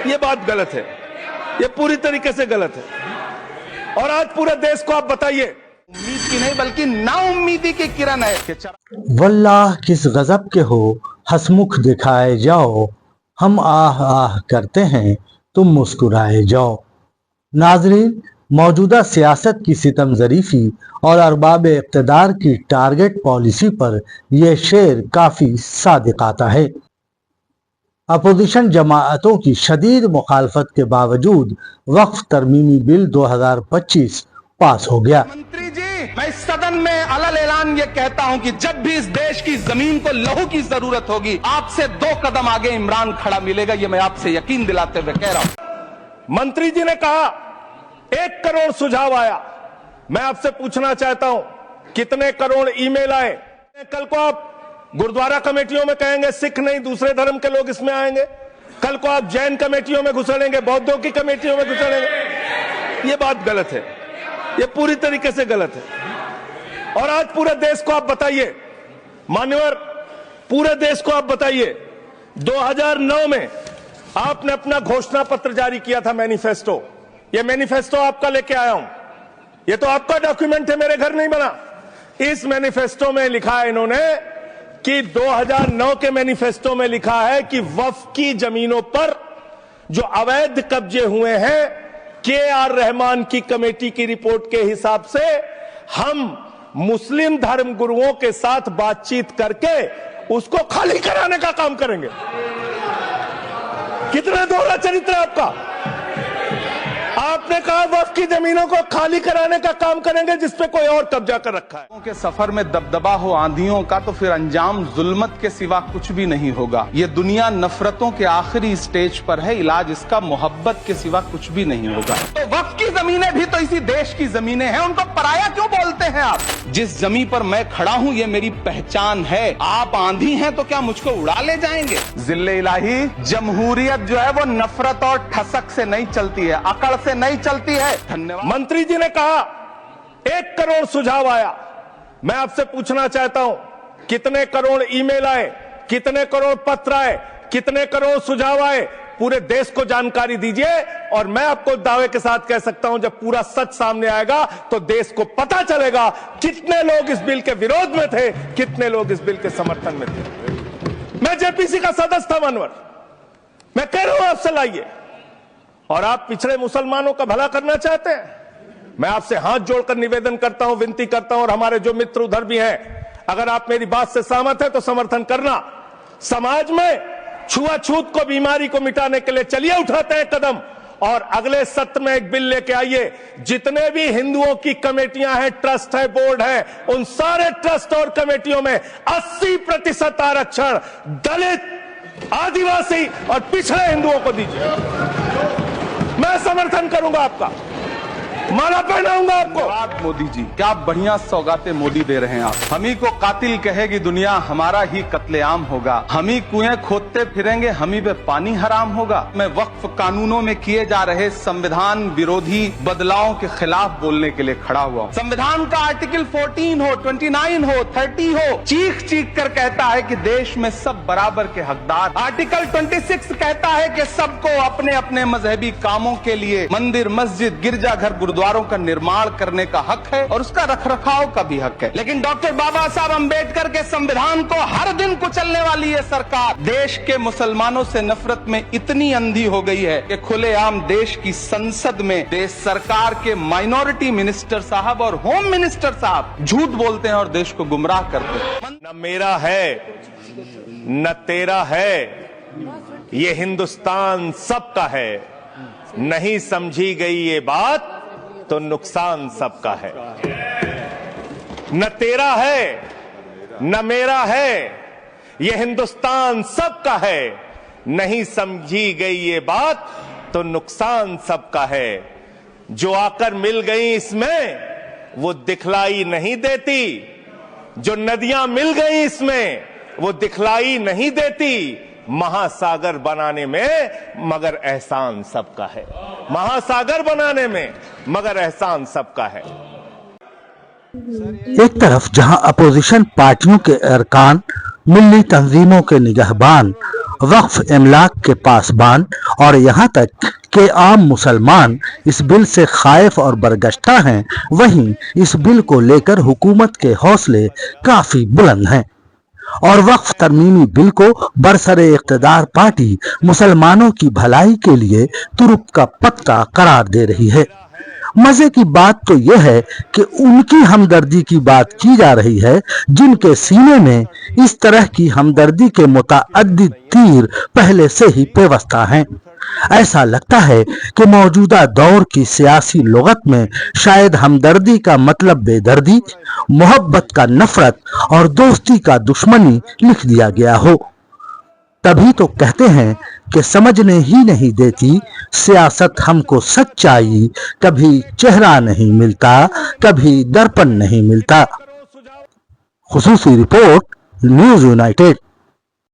ये बात गलत है, ये पूरी तरीके से गलत है। और आज पूरे देश को आप बताइए, उम्मीद की नहीं बल्कि नाउम्मीदी की किरण है। वल्लाह किस गजब के हो, हंसमुख दिखाए जाओ, हम आह आह करते हैं तुम मुस्कुराए जाओ। नाजरीन, मौजूदा सियासत की सितम ज़रीफ़ी और अरबाब इक़्तिदार की टारगेट पॉलिसी पर यह शेर काफ़ी सादिक आता है। अपोजिशन जमाअतों की शदीद मुखालफत के बावजूद वक्फ तरमीमी बिल 2025 पास हो गया। मंत्री जी, मैं इस सदन में अलल ऐलान ये कहता हूं कि जब भी इस देश की जमीन को लहू की जरूरत होगी, आपसे 2 कदम आगे इमरान खड़ा मिलेगा। ये मैं आपसे यकीन दिलाते हुए कह रहा हूं। मंत्री जी ने कहा 1 करोड़ सुझाव आया। मैं आपसे पूछना चाहता हूं, कितने करोड़ ईमेल आए? कल को आप गुरुद्वारा कमेटियों में कहेंगे सिख नहीं दूसरे धर्म के लोग इसमें आएंगे, कल को आप जैन कमेटियों में घुसड़ेंगे, बौद्धों की कमेटियों में घुसड़ेंगे। ये बात गलत है, ये पूरी तरीके से गलत है। और आज पूरे देश को आप बताइए, मान्यवर, पूरे देश को आप बताइए, 2009 में आपने अपना घोषणा पत्र जारी किया था, मैनिफेस्टो। ये मैनिफेस्टो आपका लेके आया हूं, ये तो आपका डॉक्यूमेंट है, मेरे घर नहीं बना। इस मैनिफेस्टो में लिखा है इन्होंने कि 2009 के मैनिफेस्टो में लिखा है कि वक्फ की जमीनों पर जो अवैध कब्जे हुए हैं, के.आर. रहमान की कमेटी की रिपोर्ट के हिसाब से हम मुस्लिम धर्म गुरुओं के साथ बातचीत करके उसको खाली कराने का काम करेंगे। कितना दोहरा चरित्र है आपका। आपने कहा वक्फ की जमीनों को खाली कराने का काम करेंगे जिस पे कोई और कब्जा कर रखा है। के सफर में दबदबा हो आंधियों का तो फिर अंजाम जुल्मत के सिवा कुछ भी नहीं होगा। ये दुनिया नफरतों के आखिरी स्टेज पर है, इलाज इसका मोहब्बत के सिवा कुछ भी नहीं होगा। तो वक्फ की जमीनें भी तो इसी देश की जमीनें हैं, उनको पराया क्यों बोलते हैं आप? जिस जमीन पर मैं खड़ा हूँ ये मेरी पहचान है। आप आंधी हैं तो क्या मुझको उड़ा ले जाएंगे? जिल्ले इलाही, जमहूरियत जो है वो नफरत और ठसक से नहीं चलती है, अकड़ से नहीं चलती है। धन्यवाद। मंत्री जी ने कहा 1 करोड़ सुझाव आया। मैं आपसे पूछना चाहता हूं, कितने करोड़ ईमेल आए, कितने करोड़ पत्र आए, कितने करोड़ सुझाव आए? पूरे देश को जानकारी दीजिए। और मैं आपको दावे के साथ कह सकता हूं, जब पूरा सच सामने आएगा तो देश को पता चलेगा कितने लोग इस बिल के विरोध में थे, कितने लोग इस बिल के समर्थन में थे। मैं जेपीसी का सदस्य था मनवर, मैं कह रहा हूं आपसे लाइए। और आप पिछड़े मुसलमानों का भला करना चाहते हैं, मैं आपसे हाथ जोड़कर निवेदन करता हूं, विनती करता हूं, और हमारे जो मित्र उधर भी हैं, अगर आप मेरी बात से सहमत हैं तो समर्थन करना। समाज में छुआछूत को, बीमारी को मिटाने के लिए चलिए उठाते हैं कदम। और अगले सत्र में एक बिल लेके आइए, जितने भी हिंदुओं की कमेटियां हैं, ट्रस्ट है, बोर्ड है, उन सारे ट्रस्ट और कमेटियों में 80% आरक्षण दलित, आदिवासी और पिछड़े हिंदुओं को दीजिए। मैं समर्थन करूंगा आपका, माला पहनाऊंगा आपको। धन्यवाद मोदी जी, क्या बढ़िया सौगातें मोदी दे रहे हैं आप। हम ही को कातिल कहेगी दुनिया, हमारा ही कत्लेआम होगा। हम ही कुएं खोदते फिरेंगे, हम ही पे पानी हराम होगा। मैं वक्फ कानूनों में किए जा रहे संविधान विरोधी बदलावों के खिलाफ बोलने के लिए खड़ा हुआ हूं। संविधान का आर्टिकल 14 हो, 29 हो, 30 हो, चीख चीख कर कहता है कि देश में सब बराबर के हकदार। आर्टिकल 26 कहता है कि सबको अपने अपने मजहबी कामों के लिए मंदिर, मस्जिद, गिरजाघर, गुरुद्वारों का निर्माण करने का हक है और उसका रखरखाव का भी हक है। लेकिन डॉक्टर बाबा साहब अंबेडकर के संविधान को हर दिन कुचलने वाली ये सरकार देश के मुसलमानों से नफरत में इतनी अंधी हो गई है कि खुलेआम देश की संसद में देश सरकार के माइनॉरिटी मिनिस्टर साहब और होम मिनिस्टर साहब झूठ बोलते हैं और देश को गुमराह करते हैं। न मेरा है न तेरा है, ये हिंदुस्तान सबका है। नहीं समझी गई ये बात तो नुकसान सबका है। न तेरा है न मेरा है, ये हिंदुस्तान सबका है। नहीं समझी गई ये बात तो नुकसान सबका है। जो आकर मिल गई इसमें वो दिखलाई नहीं देती, जो नदियां मिल गई इसमें वो दिखलाई नहीं देती। महासागर बनाने में मगर एहसान सबका है। महासागर बनाने में मगर एहसान सबका है। एक तरफ जहां अपोजिशन पार्टियों के अरकान, मिल्ली तंजीमों के निगहबान वक्फ इमलाक के पासबान और यहाँ तक कि आम मुसलमान इस बिल से खाइफ और बरगश्ता हैं, वहीं इस बिल को लेकर हुकूमत के हौसले काफी बुलंद हैं और वक्फ तरमीमी बिल को बरसरे इख्तिदार पार्टी मुसलमानों की भलाई के लिए तुरुप का पत्ता करार दे रही है। मजे की बात तो यह है कि उनकी हमदर्दी की बात की जा रही है जिनके सीने में इस तरह की हमदर्दी के मुतअद्दिद तीर पहले से ही पेवस्ता हैं। ऐसा लगता है कि मौजूदा दौर की सियासी लुगत में शायद हमदर्दी का मतलब बेदर्दी, मोहब्बत का नफरत और दोस्ती का दुश्मनी लिख दिया गया हो। तभी तो कहते हैं कि समझने ही नहीं देती सियासत हमको सच्चाई, कभी चेहरा नहीं मिलता, कभी दर्पण नहीं मिलता। खुसूसी रिपोर्ट, न्यूज़ यूनाइटेड।